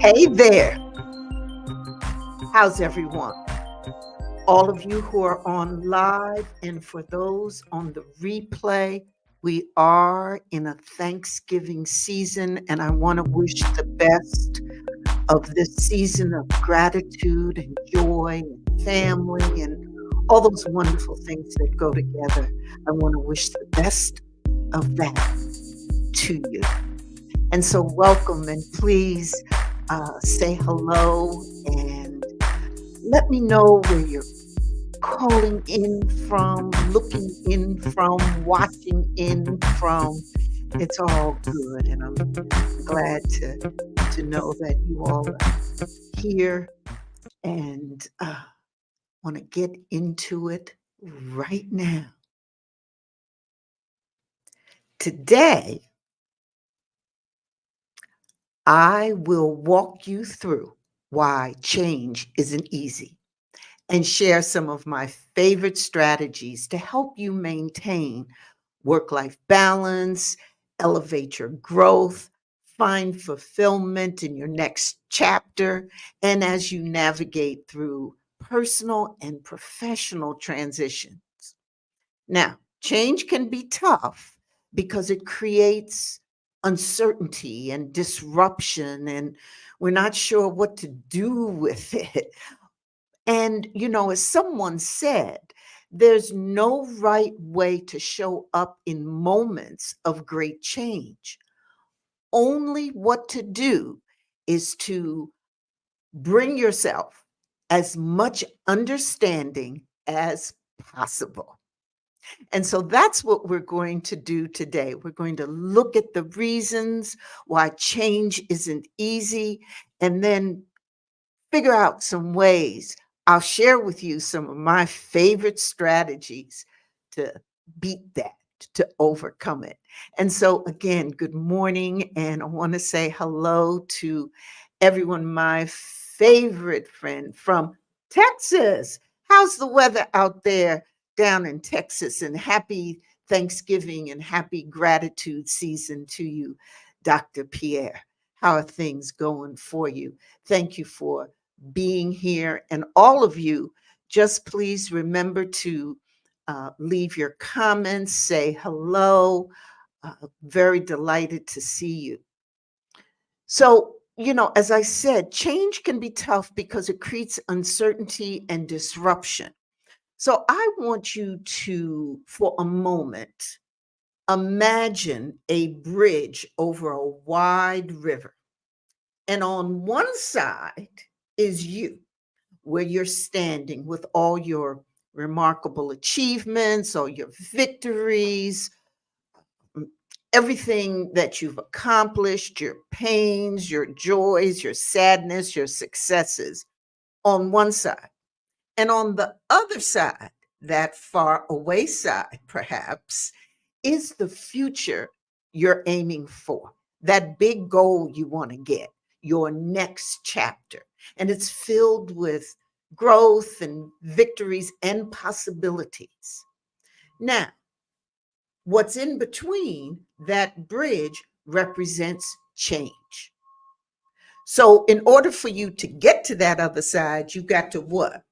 Hey there. How's everyone? All of you who are on live and for those on the replay, we are in a Thanksgiving season, and I want to wish the best of this season of gratitude and joy and family and all those wonderful things that go together. I want to wish the best of that to you. And so, welcome, and please say hello and let me know where you're calling in from, looking in from, watching in from. It's all good, and I'm glad to know that you all are here and want to get into it right now. Today, I will walk you through why change isn't easy and share some of my favorite strategies to help you maintain work-life balance, elevate your growth, find fulfillment in your next chapter, and as you navigate through personal and professional transitions. Now, change can be tough because it creates uncertainty and disruption, and we're not sure what to do with it. And, as someone said, there's no right way to show up in moments of great change. Only what to do is to bring yourself as much understanding as possible. And so that's what we're going to do today. We're going to look at the reasons why change isn't easy and then figure out some ways. I'll share with you some of my favorite strategies to beat that, to overcome it. And so, again, good morning. And I want to say hello to everyone, my favorite friend from Texas. How's the weather out there down in Texas? And happy Thanksgiving and happy gratitude season to you, Dr. Pierre. How are things going for you? Thank you for being here. And all of you, just please remember to leave your comments, say hello. Very delighted to see you. So, as I said, change can be tough because it creates uncertainty and disruption. So I want you to, for a moment, imagine a bridge over a wide river. And on one side is you, where you're standing with all your remarkable achievements, all your victories, everything that you've accomplished, your pains, your joys, your sadness, your successes on one side. And on the other side, that far away side, perhaps, is the future you're aiming for, that big goal you want to get, your next chapter. And it's filled with growth and victories and possibilities. Now, what's in between that bridge represents change. So, in order for you to get to that other side, you got to what?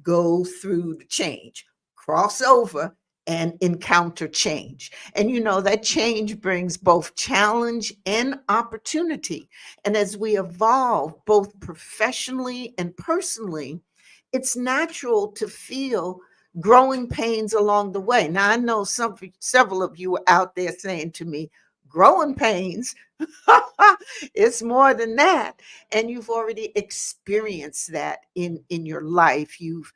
Go through the change, cross over and encounter change. And that change brings both challenge and opportunity. And as we evolve both professionally and personally, it's natural to feel growing pains along the way. Now, I know several of you are out there saying to me, growing pains, It's more than that. And you've already experienced that in your life. You've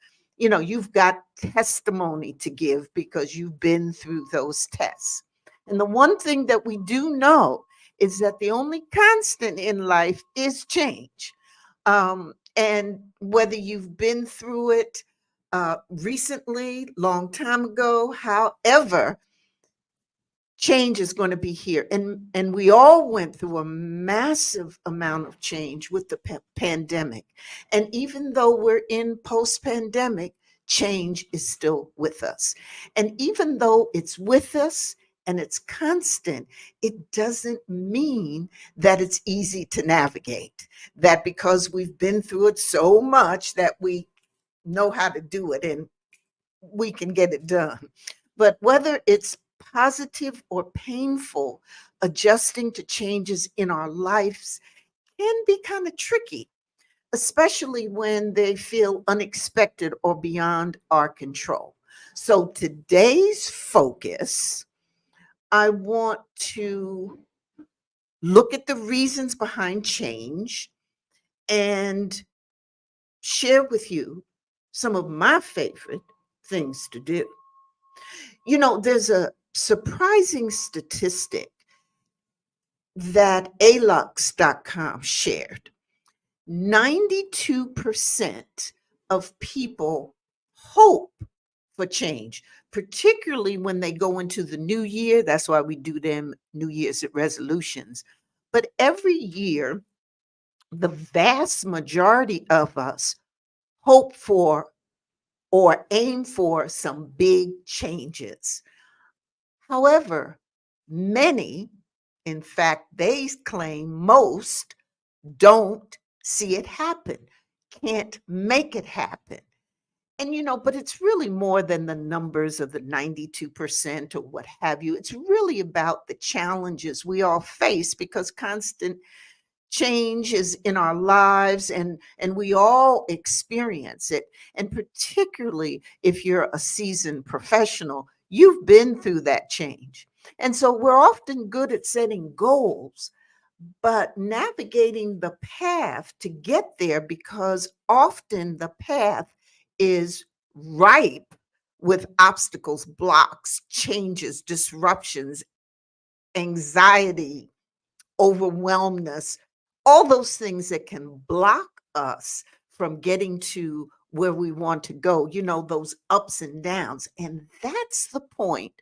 got testimony to give because you've been through those tests. And the one thing that we do know is that the only constant in life is change. And whether you've been through it recently, long time ago, however, change is going to be here, and we all went through a massive amount of change with the pandemic. And even though we're in post pandemic, change is still with us. And even though it's with us and it's constant, it doesn't mean that it's easy to navigate, that because we've been through it so much that we know how to do it and we can get it done. But whether it's positive or painful, adjusting to changes in our lives can be kind of tricky, especially when they feel unexpected or beyond our control. So today's focus, I want to look at the reasons behind change and share with you some of my favorite things to do. There's a surprising statistic that alux.com shared. 92% of people hope for change, particularly when they go into the new year. That's why we do them New Year's resolutions. But every year, the vast majority of us hope for or aim for some big changes. However, many, in fact, they claim most, don't see it happen, can't make it happen. And, but it's really more than the numbers of the 92% or what have you. It's really about the challenges we all face because constant change is in our lives, and we all experience it. And particularly if you're a seasoned professional, you've been through that change. And so we're often good at setting goals, but navigating the path to get there, because often the path is ripe with obstacles, blocks, changes, disruptions, anxiety, overwhelmness, all those things that can block us from getting to where we want to go, those ups and downs. And that's the point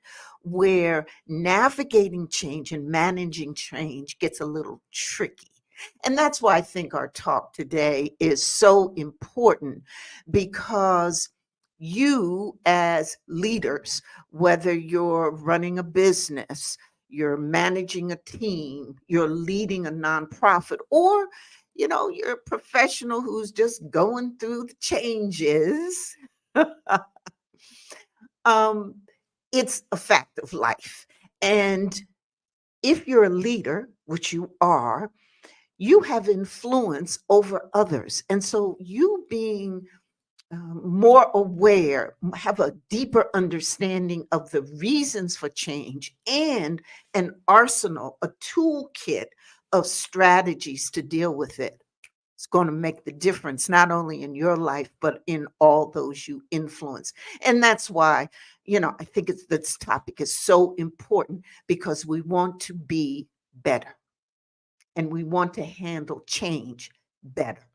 where navigating change and managing change gets a little tricky. And that's why I think our talk today is so important, because you, as leaders, whether you're running a business, you're managing a team, you're leading a nonprofit, or you're a professional who's just going through the changes. um, it's a fact of life. And if you're a leader, which you are, you have influence over others. And so you being more aware, have a deeper understanding of the reasons for change, and an arsenal, a toolkit of strategies to deal with it. It's going to make the difference, not only in your life, but in all those you influence. And that's why, I think this topic is so important, because we want to be better and we want to handle change better.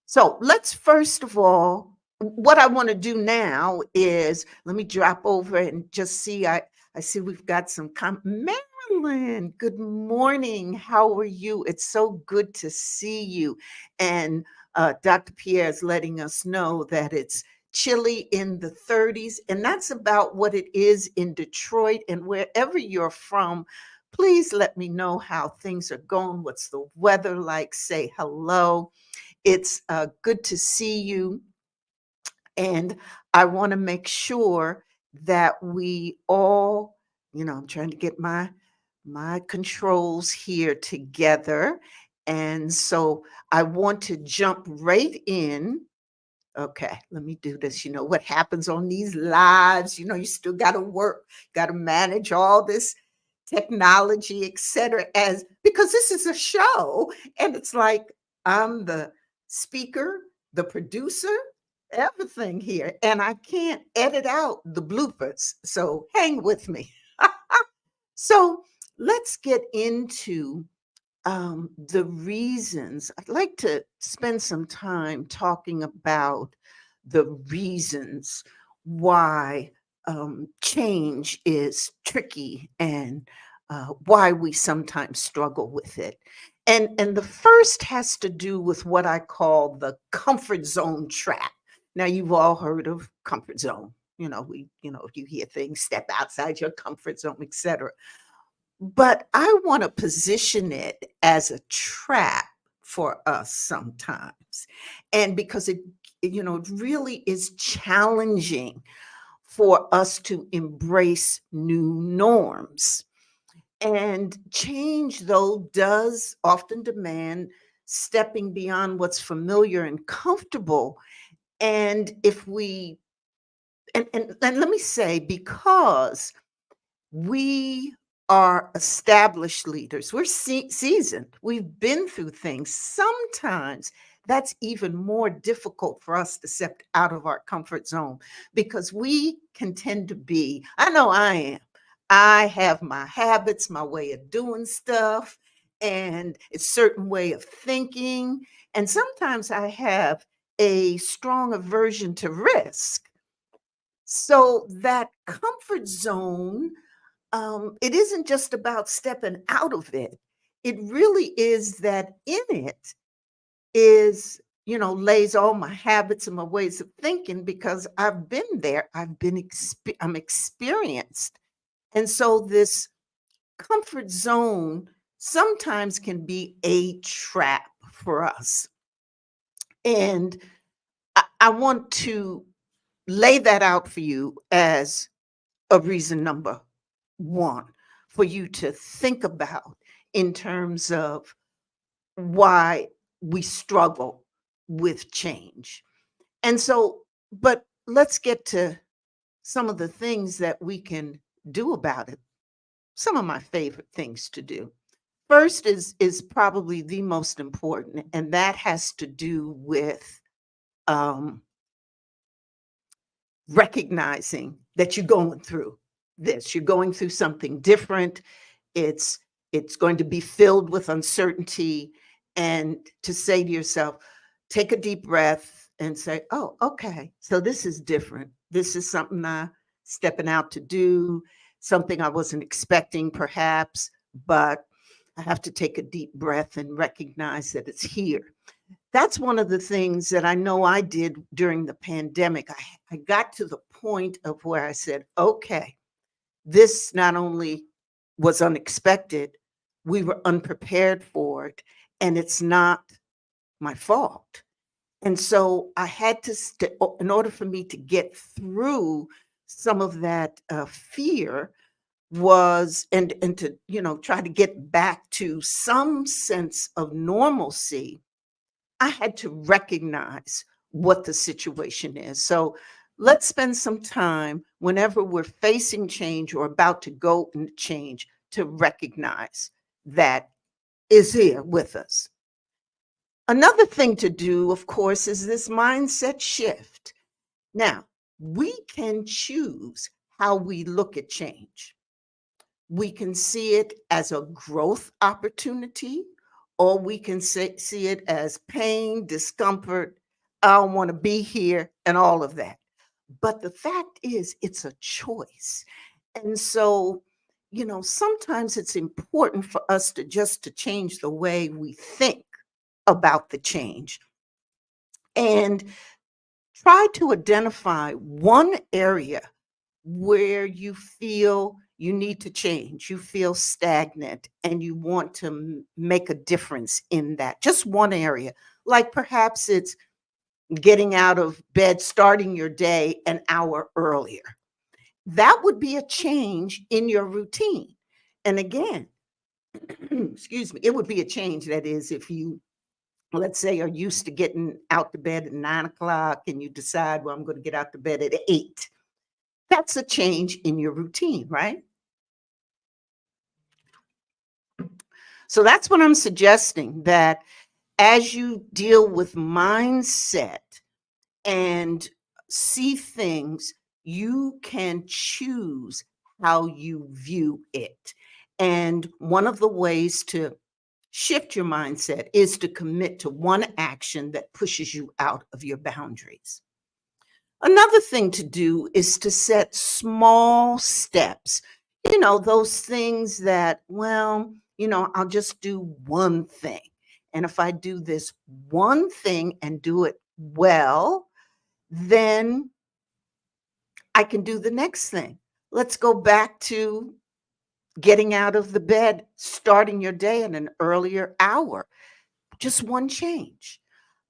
So let's first of all, what I want to do now is let me drop over and just see. I see we've got some Marilyn, good morning. How are you? It's so good to see you. And Dr. Pierre is letting us know that it's chilly in the 30s, and that's about what it is in Detroit. And wherever you're from, please let me know how things are going. What's the weather like? Say hello. It's good to see you. And I want to make sure that we all, I'm trying to get my controls here together. And so I want to jump right in. Okay, let me do this. You know what happens on these lives? You still got to work, got to manage all this technology, etc. As because this is a show, and it's like I'm the speaker, the producer, everything here, and I can't edit out the bloopers. So hang with me. So let's get into the reasons. I'd like to spend some time talking about the reasons why change is tricky and why we sometimes struggle with it. And the first has to do with what I call the comfort zone trap. Now you've all heard of comfort zone. You hear things, step outside your comfort zone, etc. But I wanna position it as a trap for us sometimes, and because it really is challenging for us to embrace new norms. And change, though, does often demand stepping beyond what's familiar and comfortable, and if we and let me say, because we are established leaders. We're seasoned. We've been through things. Sometimes that's even more difficult for us to step out of our comfort zone because we can tend to be, I know I am. I have my habits, my way of doing stuff, and a certain way of thinking. And sometimes I have a strong aversion to risk. So that comfort zone, it isn't just about stepping out of it. It really is that in it lays all my habits and my ways of thinking because I've been there. I'm experienced. And so this comfort zone sometimes can be a trap for us. And I want to lay that out for you as a reason number one for you to think about in terms of why we struggle with change. And so, but let's get to some of the things that we can do about it. Some of my favorite things to do. First is probably the most important, and that has to do with um, recognizing that you're going through this. You're going through something different. It's it's going to be filled with uncertainty, and to say to yourself, take a deep breath and say, "Oh, okay. So this is different. This is something I stepping out to do, something I wasn't expecting perhaps, but I have to take a deep breath and recognize that it's here." That's one of the things that I know I did during the pandemic. I got to the point of where I said, "Okay, this not only was unexpected, we were unprepared for it, and it's not my fault." And so I had to, in order for me to get through some of that fear, was and to try to get back to some sense of normalcy. I had to recognize what the situation is. So let's spend some time whenever we're facing change or about to go into change to recognize that is here with us. Another thing to do, of course, is this mindset shift. Now, we can choose how we look at change. We can see it as a growth opportunity, or we can see it as pain, discomfort, I don't want to be here, and all of that. But the fact is, it's a choice. And so, sometimes it's important for us to change the way we think about the change and try to identify one area where you feel you need to change, you feel stagnant, and you want to make a difference in that. Just one area. Like perhaps it's getting out of bed, starting your day an hour earlier. That would be a change in your routine. And again, excuse me, it would be a change that is if you, let's say, are used to getting out to bed at 9 o'clock and you decide, well, I'm going to get out to bed at 8. That's a change in your routine, right? So that's what I'm suggesting, that as you deal with mindset and see things, you can choose how you view it. And one of the ways to shift your mindset is to commit to one action that pushes you out of your boundaries. Another thing to do is to set small steps. Those things that, well, I'll just do one thing. And if I do this one thing and do it well, then I can do the next thing. Let's go back to getting out of the bed, starting your day at an earlier hour. Just one change.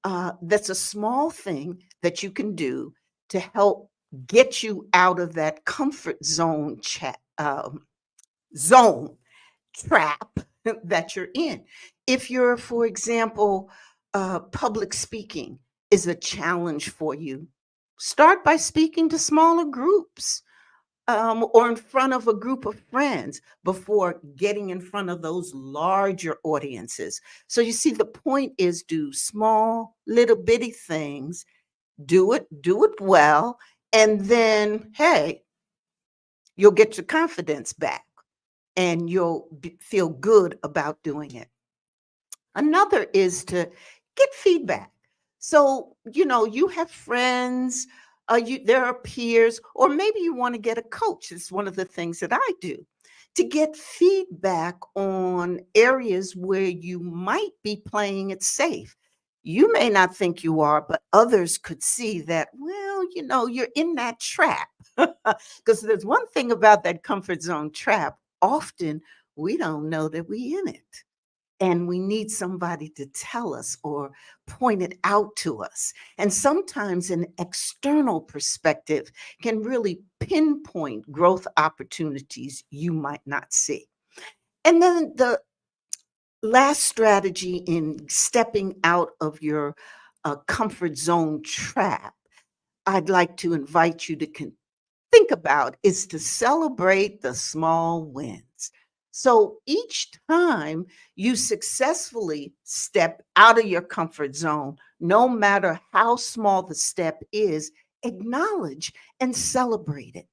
That's a small thing that you can do to help get you out of that comfort zone trap that you're in. If you're, for example, public speaking is a challenge for you, start by speaking to smaller groups, or in front of a group of friends before getting in front of those larger audiences. So you see, the point is, do small, little bitty things, do it well, and then, hey, you'll get your confidence back and feel good about doing it. Another is to get feedback. So, you have friends, there are peers, or maybe you want to get a coach. It's one of the things that I do to get feedback on areas where you might be playing it safe. You may not think you are, but others could see that, well, you're in that trap. Because there's one thing about that comfort zone trap. Often we don't know that we're in it, and we need somebody to tell us or point it out to us. And sometimes an external perspective can really pinpoint growth opportunities you might not see. And then the last strategy in stepping out of your comfort zone trap, I'd like to invite you to think about is to celebrate the small wins. So each time you successfully step out of your comfort zone, no matter how small the step is, acknowledge and celebrate it.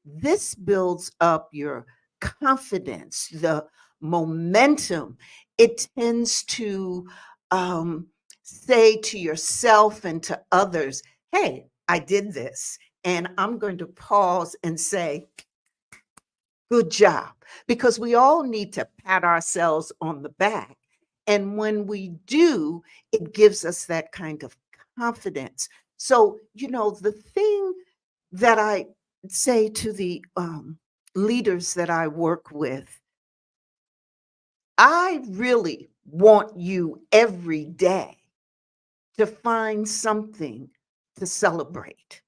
This builds up your confidence, the momentum. It tends to say to yourself and to others, hey, I did this. And I'm going to pause and say, good job, because we all need to pat ourselves on the back. And when we do, it gives us that kind of confidence. So, the thing that I say to the leaders that I work with, I really want you every day to find something to celebrate,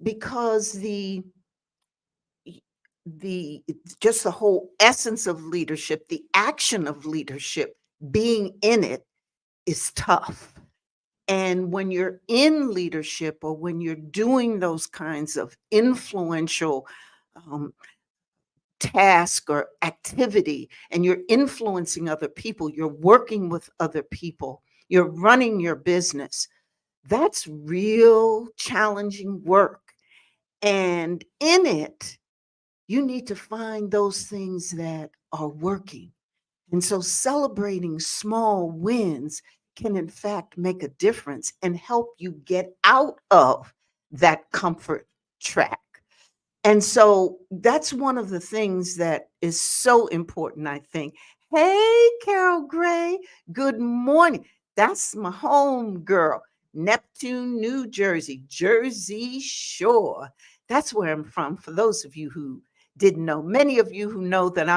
because the just the whole essence of leadership, the action of leadership, being in it is tough. And when you're in leadership, or when you're doing those kinds of influential um, task or activity, and you're influencing other people, you're working with other people, you're running your business, that's real challenging work. And in it, you need to find those things that are working. And so celebrating small wins can, in fact, make a difference and help you get out of that comfort track. And so that's one of the things that is so important, I think. Hey, Carol Gray, good morning. That's my home girl, Neptune, New Jersey, Jersey Shore. That's where I'm from. For those of you who didn't know, many of you who know that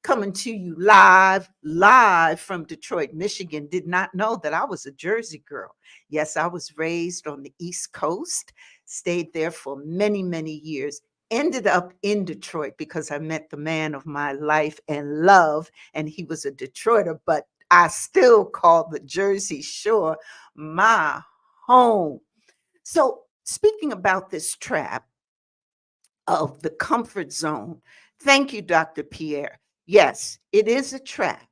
coming to you live from Detroit, Michigan, did not know that I was a Jersey girl. Yes, I was raised on the East Coast, stayed there for many, many years, ended up in Detroit because I met the man of my life and love, and he was a Detroiter, but I still call the Jersey Shore my home. So, speaking about this trap of the comfort zone, thank you, Dr. Pierre. Yes, it is a trap.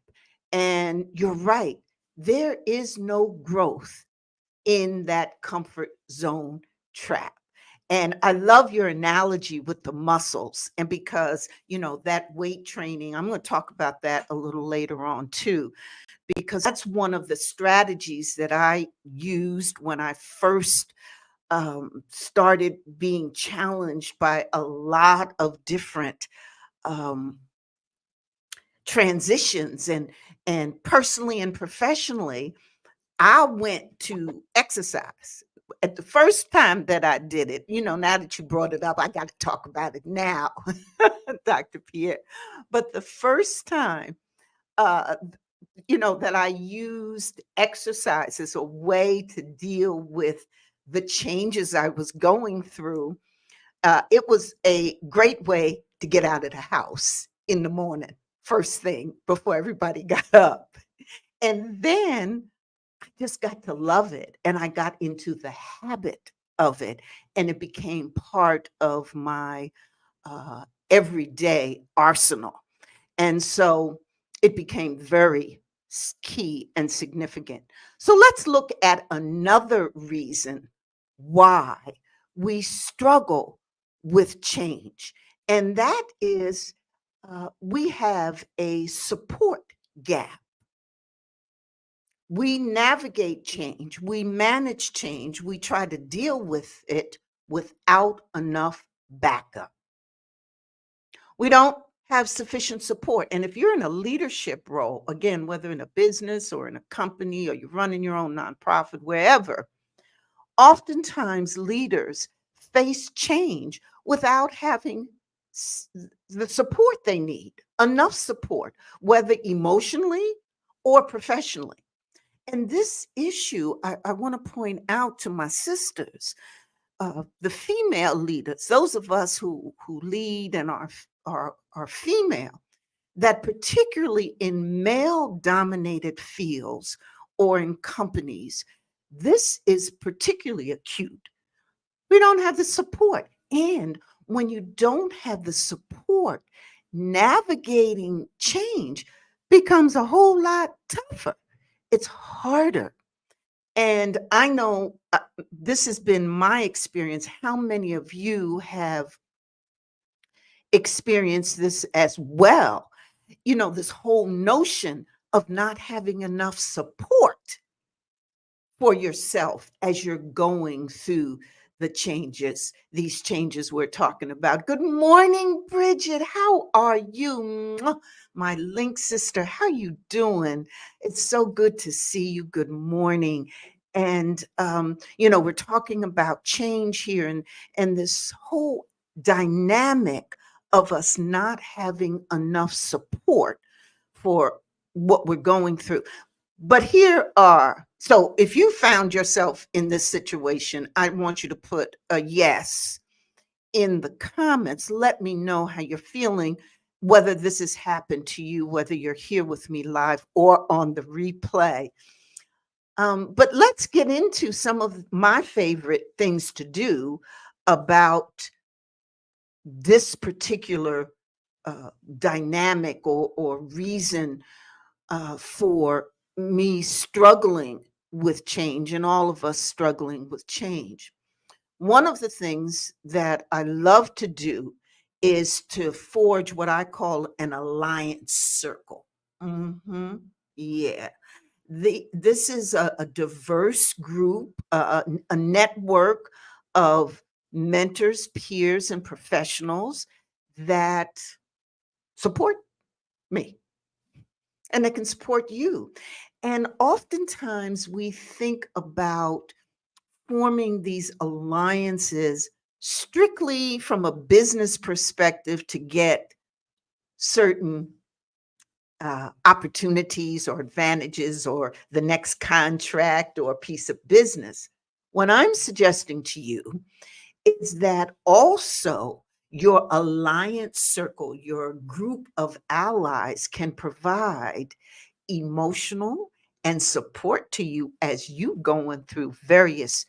And you're right, there is no growth in that comfort zone trap. And I love your analogy with the muscles. And because, that weight training, I'm going to talk about that a little later on too, because that's one of the strategies that I used when I first started being challenged by a lot of different um, transitions and personally and professionally. I went to exercise. At the first time that I did it, now that you brought it up, I got to talk about it now, Dr. Pierre. But the first time, uh, that I used exercise as a way to deal with the changes I was going through, it was a great way to get out of the house in the morning, first thing before everybody got up. And then I just got to love it, and I got into the habit of it, and it became part of my everyday arsenal. And so it became very key and significant. So let's look at another reason why we struggle with change, and that is we have a support gap. We navigate change, we manage change, we try to deal with it without enough backup. We don't have sufficient support. And if you're in a leadership role, again, whether in a business or in a company or you're running your own nonprofit, wherever, oftentimes leaders face change without having the support they need, enough support, whether emotionally or professionally. And this issue, I want to point out to my sisters, the female leaders, those of us who lead and are female, that particularly in male dominated fields or in companies, this is particularly acute. We don't have the support. And when you don't have the support, navigating change becomes a whole lot tougher. It's harder. And I know this has been my experience. How many of you have experienced this as well? This whole notion of not having enough support for yourself as you're going through these changes we're talking about. Good morning, Bridget. How are you? Mwah. My link sister, how you doing? It's so good to see you. Good morning. And we're talking about change here and this whole dynamic of us not having enough support for what we're going through. But so if you found yourself in this situation, I want you to put a yes in the comments. Let me know how you're feeling, whether this has happened to you, whether you're here with me live or on the replay. But let's get into some of my favorite things to do about this particular dynamic or reason for me struggling with change and all of us struggling with change. One of the things that I love to do is to forge what I call an alliance circle. Yeah. This is a diverse group, a network of mentors, peers, and professionals that support me and that can support you. And oftentimes we think about forming these alliances strictly from a business perspective to get certain opportunities or advantages or the next contract or piece of business. What I'm suggesting to you is that also your alliance circle, your group of allies can provide emotional and support to you as you going through various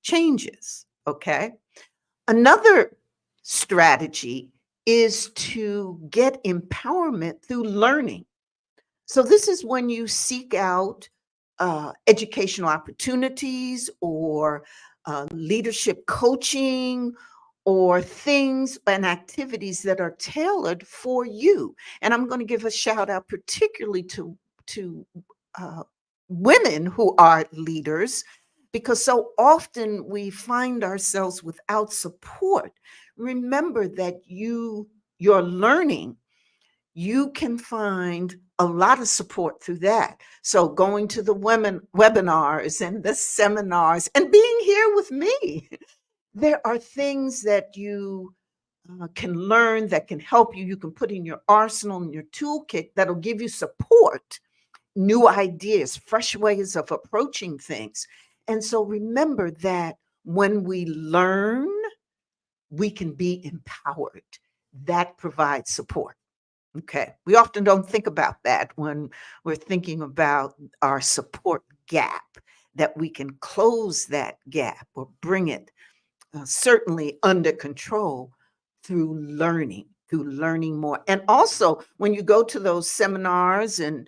changes. Okay. Another strategy is to get empowerment through learning. So this is when you seek out educational opportunities or leadership coaching or things and activities that are tailored for you. And I'm going to give a shout out particularly to uh, women who are leaders, because so often we find ourselves without support. Remember that you're learning, you can find a lot of support through that. So going to the women webinars and the seminars and being here with me, there are things that you can learn that can help you. You can put in your arsenal and your toolkit that'll give you support, new ideas, fresh ways of approaching things. And so remember that when we learn, we can be empowered. That provides support. Okay. We often don't think about that when we're thinking about our support gap, that we can close that gap or bring it certainly under control through learning more. And also, when you go to those seminars and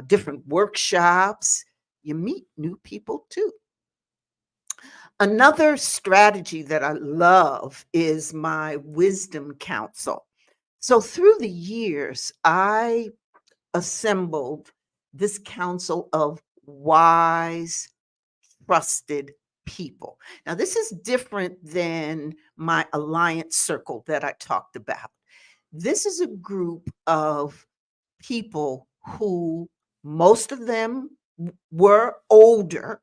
different workshops, you meet new people too. Another strategy that I love is my wisdom council. So through the years, I assembled this council of wise, trusted people. Now, this is different than my alliance circle that I talked about. This is a group of people who, most of them were older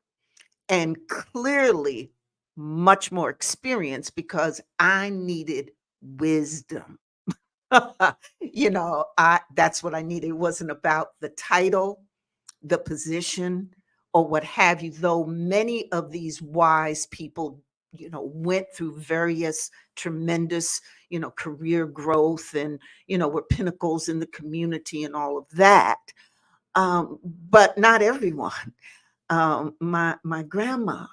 and clearly much more experienced because I needed wisdom. That's what I needed. It wasn't about the title, the position, or what have you, though many of these wise people, went through various tremendous, career growth and, were pinnacles in the community and all of that. But not everyone. My grandma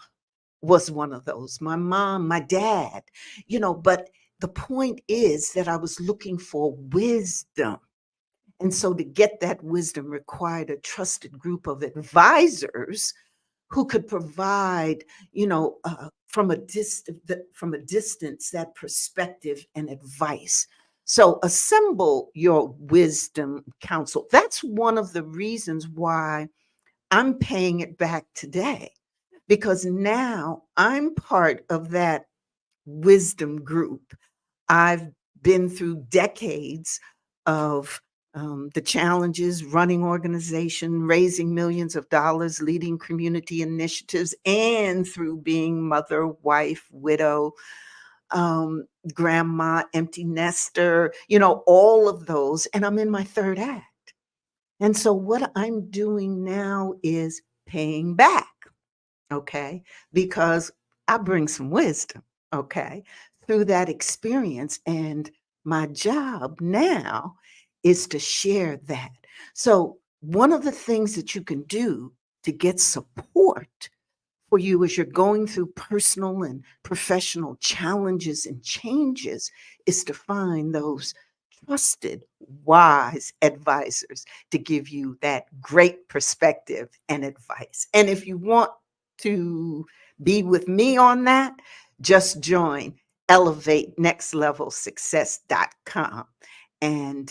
was one of those. My mom, my dad, but the point is that I was looking for wisdom. And so to get that wisdom required a trusted group of advisors who could provide, from a distance, that perspective and advice. So assemble your wisdom council. That's one of the reasons why I'm paying it back today, because now I'm part of that wisdom group. I've been through decades of the challenges, running organization, raising millions of dollars, leading community initiatives, and through being mother, wife, widow, um, grandma, empty nester, all of those. And I'm in my third act. And so what I'm doing now is paying back. Okay, because I bring some wisdom, okay, through that experience. And my job now is to share that. So, one of the things that you can do to get support for you as you're going through personal and professional challenges and changes is to find those trusted, wise advisors to give you that great perspective and advice. And if you want to be with me on that, just join elevatenextlevelsuccess.com and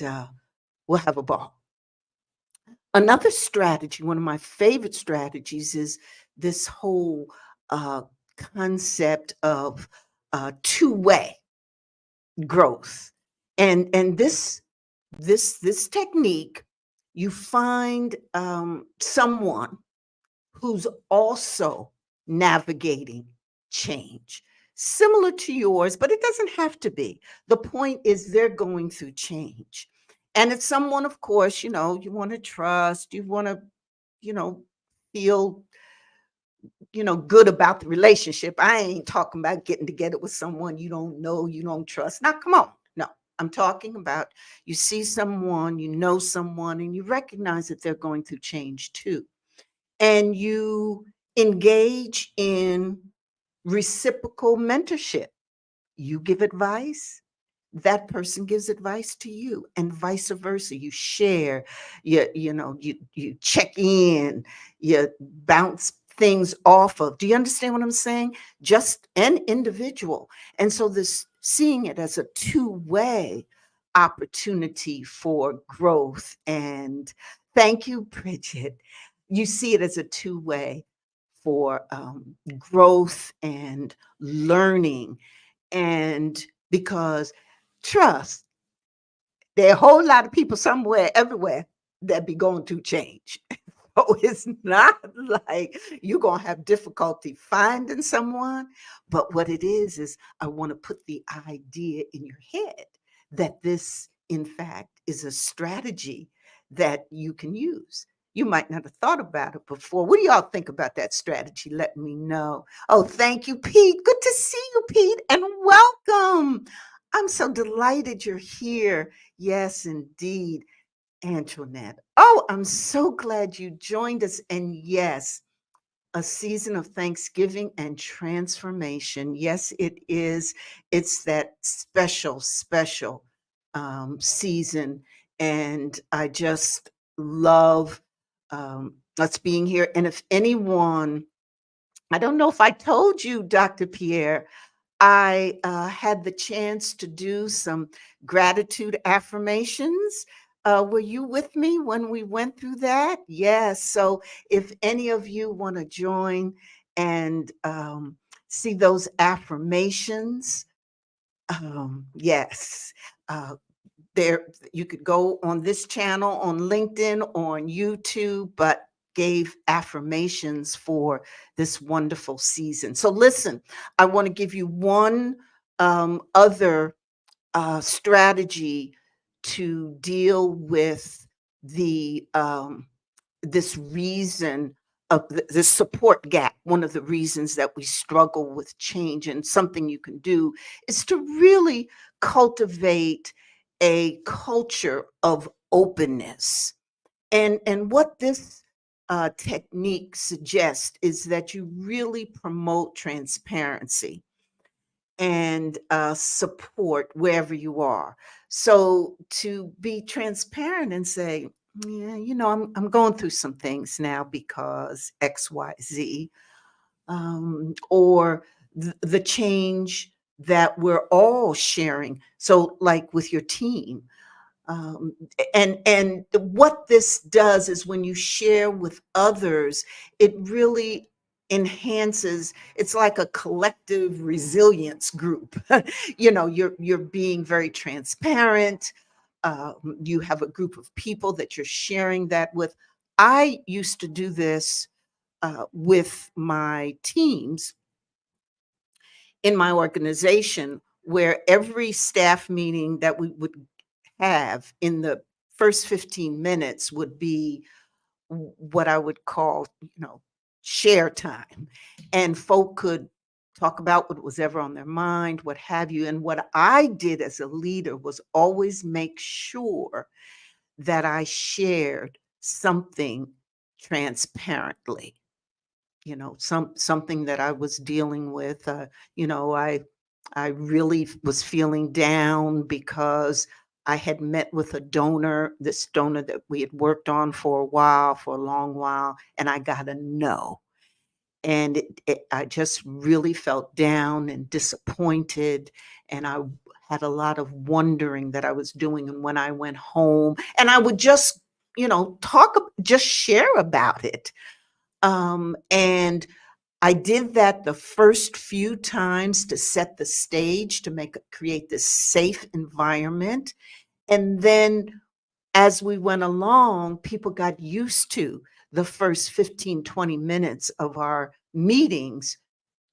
we'll have a ball. Another strategy, one of my favorite strategies, is this whole uh, concept of two-way growth. And this technique, you find someone who's also navigating change, similar to yours, but it doesn't have to be. The point is they're going through change. And it's someone, of course, you want to trust, you want to, you know, feel, good about the relationship. I ain't talking about getting together with someone you don't know, you don't trust. Now, come on. No, I'm talking about you see someone, you know someone, and you recognize that they're going through change too, and you engage in reciprocal mentorship. You give advice, that person gives advice to you, and vice versa. You share, you check in, you bounce things off of. Do you understand what I'm saying? Just an individual. And so this seeing it as a two-way opportunity for growth. And thank you, Bridget. You see it as a two-way for growth and learning. And because trust, there are a whole lot of people somewhere, everywhere that be going through change. So it's not like you're going to have difficulty finding someone. But what it is I want to put the idea in your head that this, in fact, is a strategy that you can use. You might not have thought about it before. What do y'all think about that strategy? Let me know. Oh, thank you, Pete. Good to see you, Pete, and welcome. I'm so delighted you're here. Yes, indeed. Antoinette. Oh, I'm so glad you joined us. And yes, a season of thanksgiving and transformation. Yes, it is. It's that special, special season. And I just love us being here. And if anyone, I don't know if I told you, Dr. Pierre, I had the chance to do some gratitude affirmations. Were you with me when we went through that? Yes. So if any of you want to join and see those affirmations, yes. Uh, there you could go on this channel on LinkedIn or on YouTube, but gave affirmations for this wonderful season. So listen, I want to give you one other strategy to deal with the this reason of the support gap. One of the reasons that we struggle with change, and something you can do is to really cultivate a culture of openness. And what this technique suggests is that you really promote transparency and support wherever you are. So to be transparent and say, yeah, I'm going through some things now because X, Y, Z, or the change that we're all sharing. So, like with your team, and what this does is when you share with others, it really enhances. It's like a collective resilience group. You're being very transparent. You have a group of people that you're sharing that with. I used to do this with my teams in my organization, where every staff meeting that we would have in the first 15 minutes would be what I would call, share time. And folk could talk about what was ever on their mind, what have you. And what I did as a leader was always make sure that I shared something transparently, something that I was dealing with. I really was feeling down because I had met with a donor, this donor that we had worked on for a while, for a long while, and I got a no. And I just really felt down and disappointed. And I had a lot of wondering that I was doing. And when I went home, and I would just, just share about it. And I did that the first few times to set the stage, to create this safe environment. And then as we went along, people got used to the first 15, 20 minutes of our meetings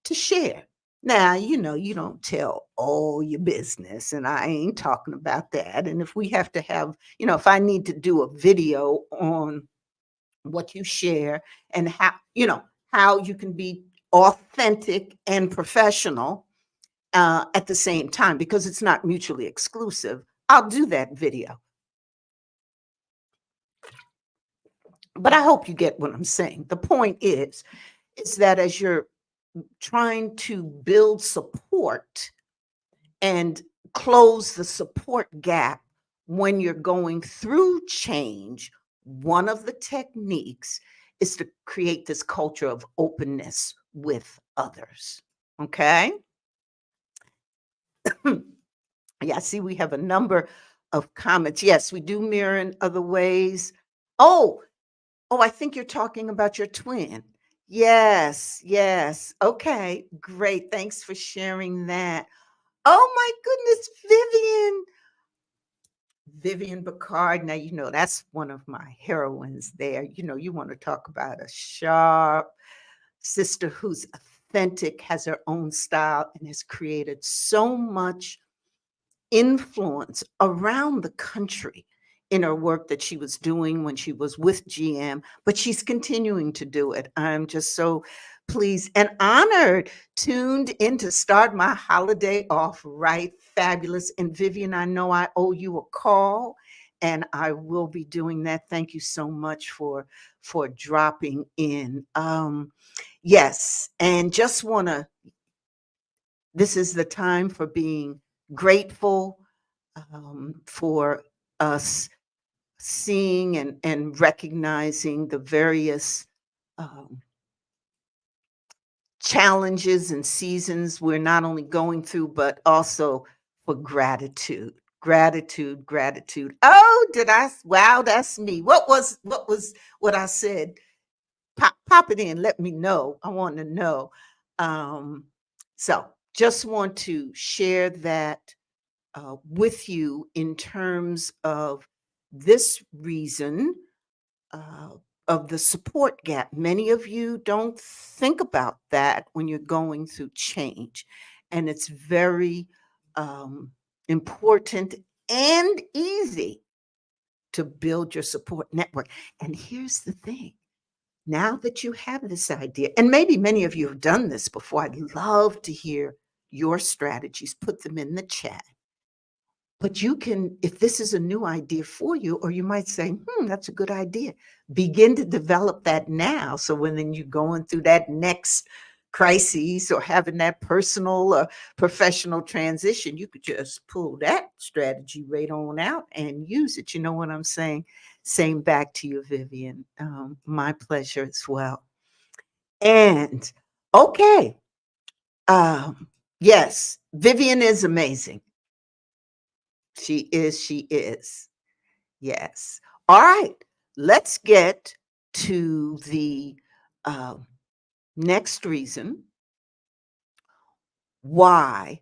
to share. Now, you don't tell all your business, and I ain't talking about that. And if we have to have, if I need to do a video on what you share and how you can be authentic and professional at the same time, because it's not mutually exclusive, I'll do that video. But I hope you get what I'm saying. The point is that as you're trying to build support and close the support gap when you're going through change, one of the techniques is to create this culture of openness with others. Okay? Yeah, I see we have a number of comments. Yes, we do mirror in other ways. Oh, oh, I think you're talking about your twin. Yes, yes. Okay, great. Thanks for sharing that. Oh my goodness, Vivian. Vivian Bacard. Now, that's one of my heroines there. You want to talk about a sharp sister who's authentic, has her own style, and has created so much influence around the country in her work that she was doing when she was with GM, but she's continuing to do it. I'm just so pleased and honored, tuned in to start my holiday off right. Fabulous. And Vivian, I know I owe you a call and I will be doing that. Thank you so much for dropping in. Yes, and just want to this is the time for being grateful, for us seeing and recognizing the various um, challenges and seasons we're not only going through, but also for gratitude. Gratitude, gratitude. Oh, did I? Wow, that's me. What was what I said? Pop it in. Let me know. I want to know. Um, so just want to share that with you in terms of this reason uh, of the support gap. Many of you don't think about that when you're going through change, and it's very um, important and easy to build your support network. And here's the thing. Now that you have this idea, and maybe many of you have done this before, I'd love to hear your strategies. Put them in the chat. But you can, if this is a new idea for you, or you might say, that's a good idea. Begin to develop that now. So when then you're going through that next crisis or having that personal or professional transition, you could just pull that strategy right on out and use it. You know what I'm saying? Same back to you, Vivian. My pleasure as well. And okay. Um, yes, Vivian is amazing. She is, she is. Yes. All right. Let's get to the um, next reason why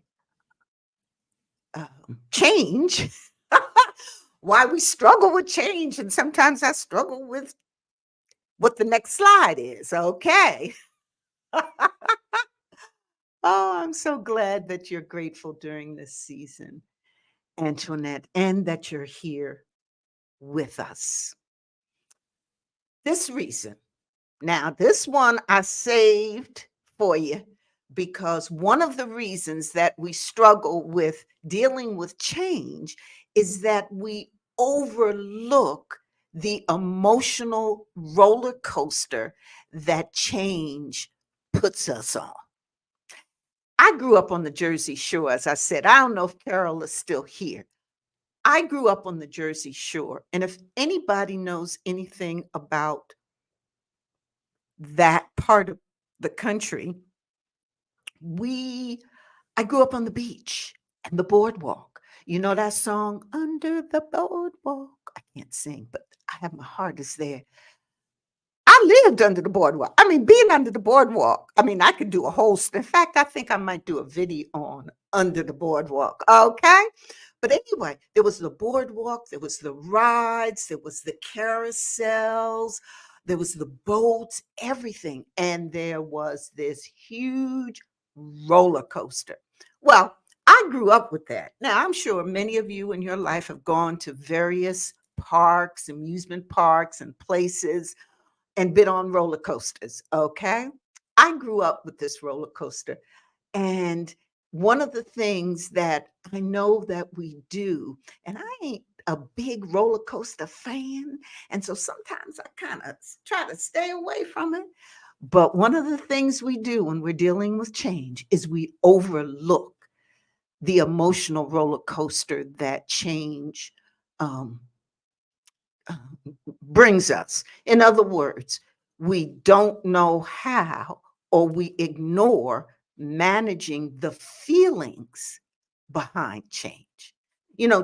change, why we struggle with change. And sometimes I struggle with what the next slide is. Okay. Oh, I'm so glad that you're grateful during this season, Antoinette, and that you're here with us. This reason. Now, this one I saved for you because one of the reasons that we struggle with dealing with change is that we overlook the emotional roller coaster that change puts us on. I grew up on the Jersey Shore, as I said. I don't know if Carol is still here. I grew up on the Jersey Shore. And if anybody knows anything about that part of the country, we I grew up on the beach and the boardwalk. You know that song, Under the Boardwalk? I can't sing, but I have my heart is there. I lived under the boardwalk. I mean, being under the boardwalk, I mean, I could do a whole, in fact, I think I might do a video on under the boardwalk. Okay. But anyway, there was the boardwalk, there was the rides, there was the carousels, there was the boats, everything. And there was this huge roller coaster. Well, I grew up with that. Now, I'm sure many of you in your life have gone to various parks, amusement parks, and places and been on roller coasters. Okay. I grew up with this roller coaster. And one of the things that I know that we do, and I ain't a big roller coaster fan. And so sometimes I kind of try to stay away from it. But one of the things we do when we're dealing with change is we overlook the emotional roller coaster that change um, uh, brings us. In other words, we don't know how, or we ignore managing the feelings behind change.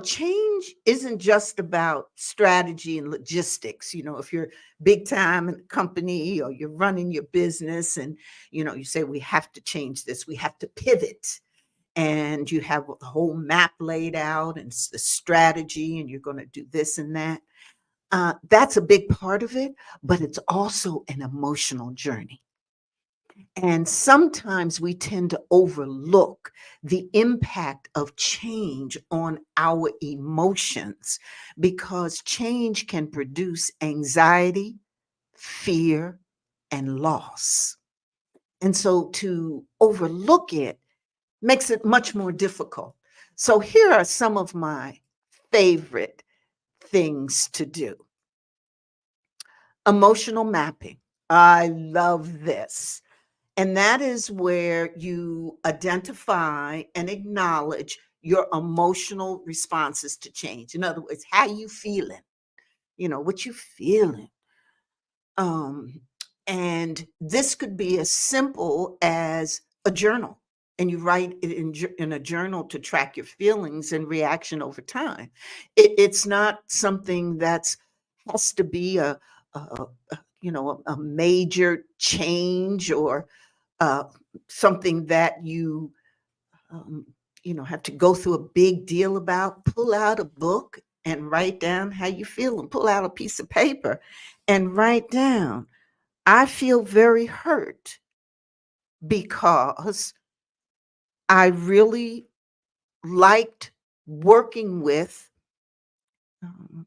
Change isn't just about strategy and logistics. If you're big time in a company or you're running your business and, you say, we have to change this, we have to pivot, and you have the whole map laid out and the strategy, and you're going to do this and that. That's a big part of it, but it's also an emotional journey. And sometimes we tend to overlook the impact of change on our emotions because change can produce anxiety, fear, and loss. And so to overlook it makes it much more difficult. So here are some of my favorite things to do. Emotional mapping. I love this. And that is where you identify and acknowledge your emotional responses to change. In other words, how you feeling, what you feeling. Um, and this could be as simple as a journal. And you write it in a journal to track your feelings and reaction over time. It's not something that's has to be a major change or uh, something that um, have to go through a big deal about. Pull out a book and write down how you feel, and pull out a piece of paper and write down, I feel very hurt because I really liked working with um,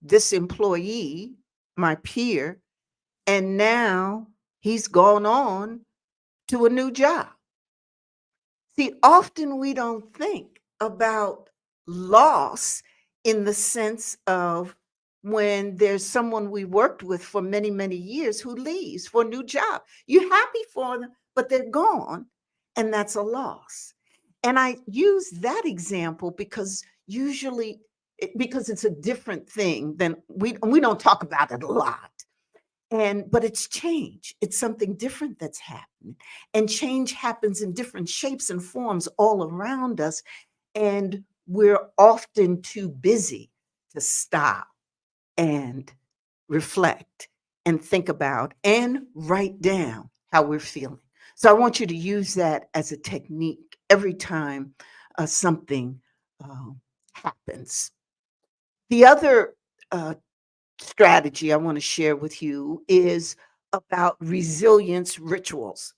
this employee, my peer, and now he's gone on to a new job. See, often we don't think about loss in the sense of when there's someone we worked with for many, many years who leaves for a new job. You're happy for them, but they're gone, and that's a loss. And I use that example because usually, because it's a different thing than we don't talk about it a lot. But it's change. It's something different that's happening. And change happens in different shapes and forms all around us. And we're often too busy to stop and reflect and think about and write down how we're feeling. So I want you to use that as a technique every time something happens. The other uh, strategy I want to share with you is about resilience rituals.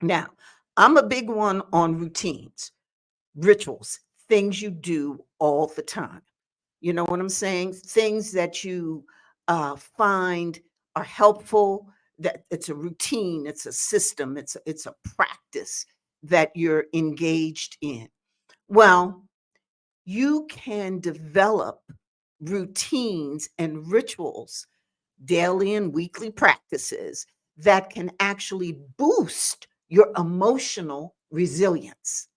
Now, I'm a big one on routines, rituals, things you do all the time. You know what I'm saying? Things that you find are helpful, that it's a routine, it's a system, it's a practice that you're engaged in. Well, you can develop routines and rituals, daily and weekly practices that can actually boost your emotional resilience.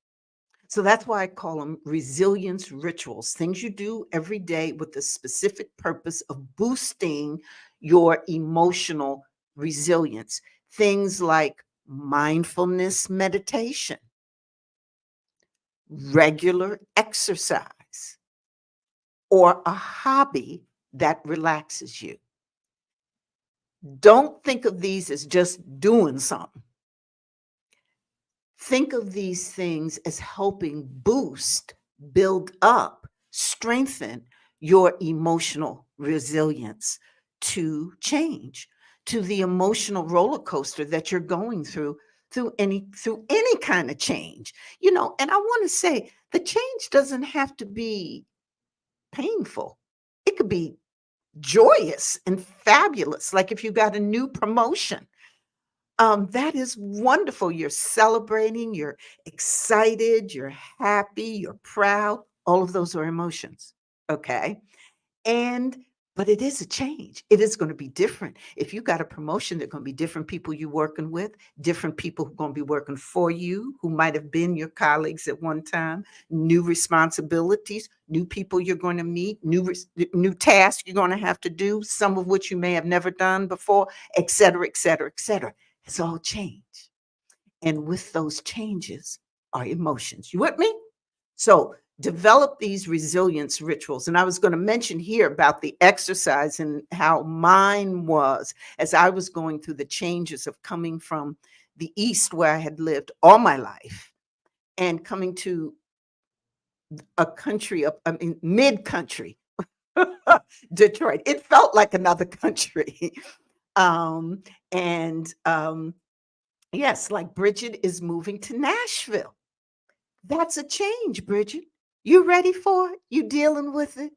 So that's why I call them resilience rituals, things you do every day with the specific purpose of boosting your emotional resilience. Things like mindfulness meditation, regular exercise, or a hobby that relaxes you. Don't think of these as just doing something. Think of these things as helping boost, build up, strengthen your emotional resilience to change, to the emotional roller coaster that you're going through any kind of change. And I want to say the change doesn't have to be painful. It could be joyous and fabulous, like if you got a new promotion. That is wonderful. You're celebrating, you're excited, you're happy, you're proud. All of those are emotions. Okay. And but it is a change. It is gonna be different. If you got a promotion, there are gonna be different people you working with, different people who are gonna be working for you, who might have been your colleagues at one time, new responsibilities, new people you're gonna meet, new tasks you're gonna have to do, some of which you may have never done before, et cetera, et cetera, et cetera. It's all change. And with those changes are emotions. You with me? So develop these resilience rituals. And I was going to mention here about the exercise and how mine was as I was going through the changes of coming from the East, where I had lived all my life, and coming to a country of, I mean, mid country, Detroit. It felt like another country. um, and yes, like Bridget is moving to Nashville. That's a change, Bridget. You ready for it? You dealing with it?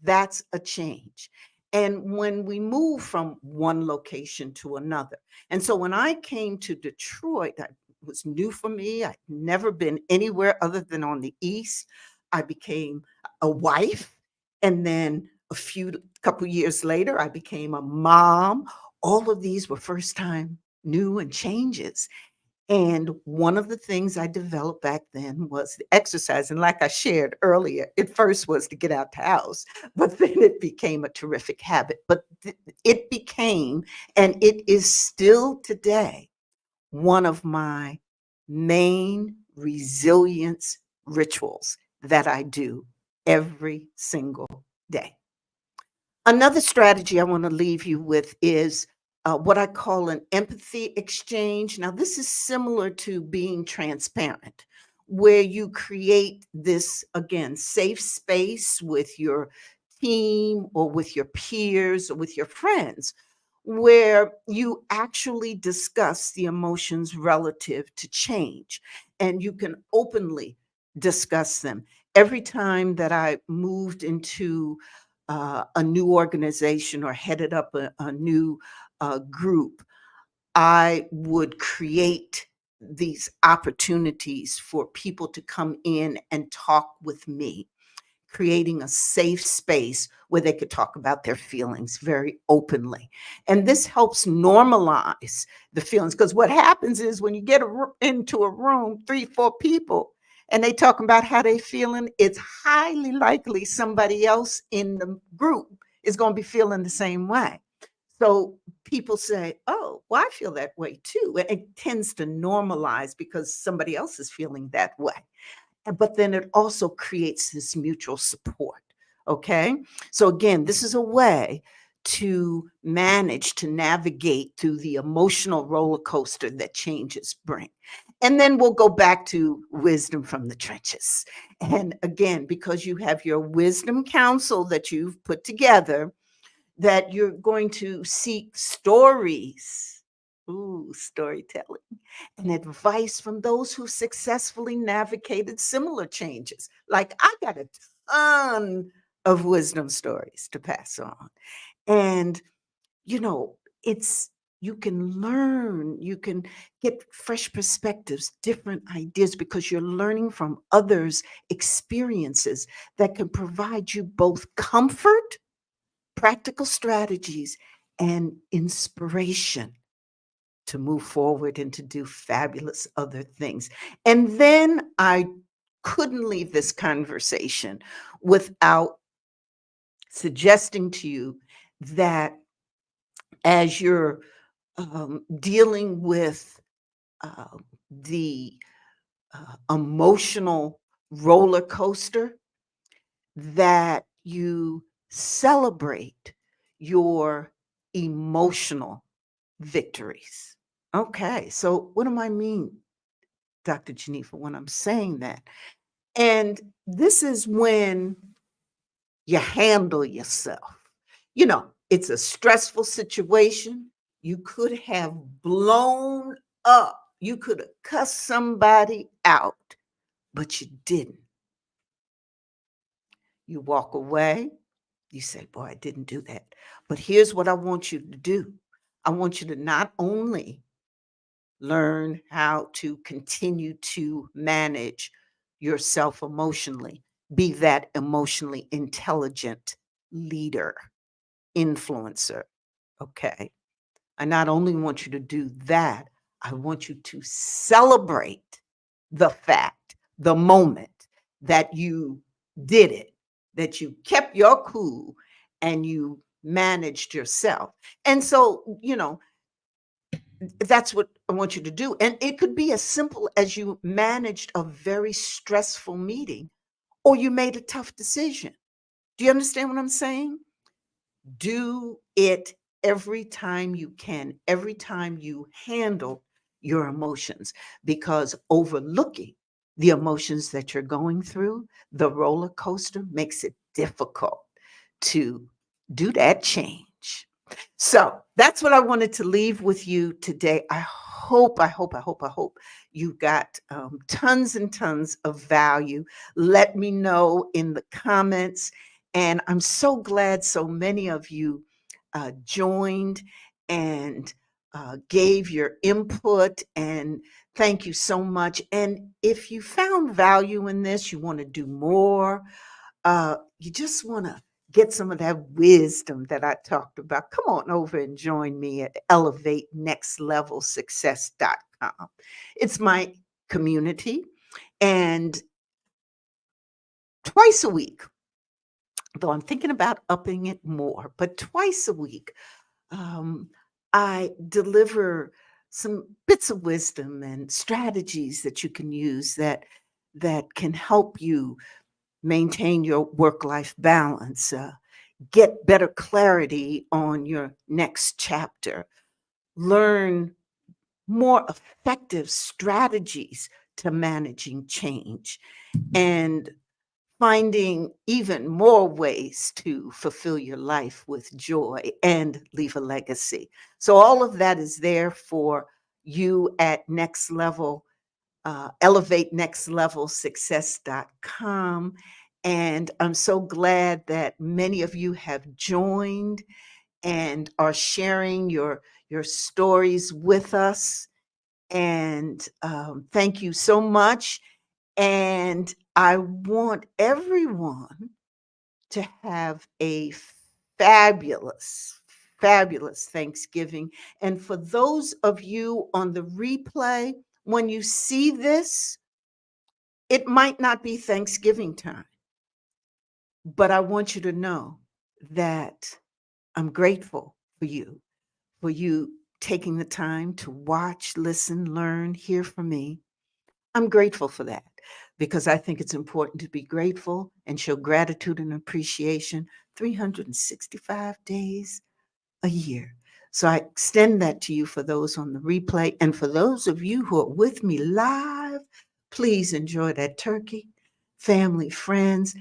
That's a change. And when we move from one location to another. And so when I came to Detroit, that was new for me. I'd never been anywhere other than on the East. I became a wife. And then a few couple years later, I became a mom. All of these were first time new and changes. And one of the things I developed back then was the exercise. And like I shared earlier, it first was to get out the house, but then it became a terrific habit. But it became, and it is still today, one of my main resilience rituals that I do every single day. Another strategy I want to leave you with is what I call an empathy exchange. Now, this is similar to being transparent, where you create this, again, safe space with your team or with your peers or with your friends, where you actually discuss the emotions relative to change and you can openly discuss them. Every time that I moved into a new organization or headed up a new group, I would create these opportunities for people to come in and talk with me, creating a safe space where they could talk about their feelings very openly. And this helps normalize the feelings because what happens is when you get into a room, three, four people, and they talk about how they feeling, it's highly likely somebody else in the group is going to be feeling the same way. So people say, oh, well, I feel that way too. And it tends to normalize because somebody else is feeling that way. But then it also creates this mutual support. Okay. So again, this is a way to manage to navigate through the emotional roller coaster that changes bring. And then we'll go back to wisdom from the trenches. And again, because you have your wisdom council that you've put together, that you're going to seek stories. Ooh, storytelling and advice from those who successfully navigated similar changes. Like I got a ton of wisdom stories to pass on. And, it's, you can learn, you can get fresh perspectives, different ideas, because you're learning from others' experiences that can provide you both comfort, practical strategies, and inspiration to move forward and to do fabulous other things. And then I couldn't leave this conversation without suggesting to you that as you're dealing with uh, the emotional roller coaster, that you celebrate your emotional victories. Okay, so what do I mean, Dr. Geneva, when I'm saying that? And this is when you handle yourself. It's a stressful situation. You could have blown up. You could have cussed somebody out, but you didn't. You walk away. You say, boy, I didn't do that. But here's what I want you to do. I want you to not only learn how to continue to manage yourself emotionally, be that emotionally intelligent leader. influencer. Okay. I not only want you to do that, I want you to celebrate the fact, the moment that you did it, that you kept your cool and you managed yourself. And so, that's what I want you to do. And it could be as simple as you managed a very stressful meeting or you made a tough decision. Do you understand what I'm saying? Do it every time you can, every time you handle your emotions, because overlooking the emotions that you're going through, the roller coaster, makes it difficult to do that change. So that's what I wanted to leave with you today. I hope you got tons and tons of value. Let me know in the comments. And I'm so glad so many of you joined and gave your input. And thank you so much. And if you found value in this, you want to do more, you just want to get some of that wisdom that I talked about, come on over and join me at elevatenextlevelsuccess.com. It's my community. And twice a week, though I'm thinking about upping it more, but twice a week, um, I deliver some bits of wisdom and strategies that you can use that can help you maintain your work-life balance, get better clarity on your next chapter, learn more effective strategies to managing change, and finding even more ways to fulfill your life with joy and leave a legacy. So all of that is there for you at Next Level, elevatenextlevelsuccess.com. And I'm so glad that many of you have joined and are sharing your stories with us. And thank you so much. And I want everyone to have a fabulous, fabulous Thanksgiving. And for those of you on the replay, when you see this, it might not be Thanksgiving time, but I want you to know that I'm grateful for you taking the time to watch, listen, learn, hear from me. I'm grateful for that because I think it's important to be grateful and show gratitude and appreciation 365 days a year. So I extend that to you for those on the replay. And for those of you who are with me live, please enjoy that turkey, family, friends.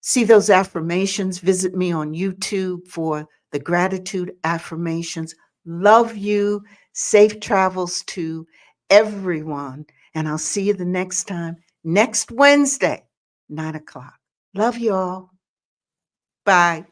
See those affirmations. Visit me on YouTube for the gratitude affirmations. Love you. Safe travels to everyone. And I'll see you the next time, next Wednesday, 9 o'clock. Love you all. Bye.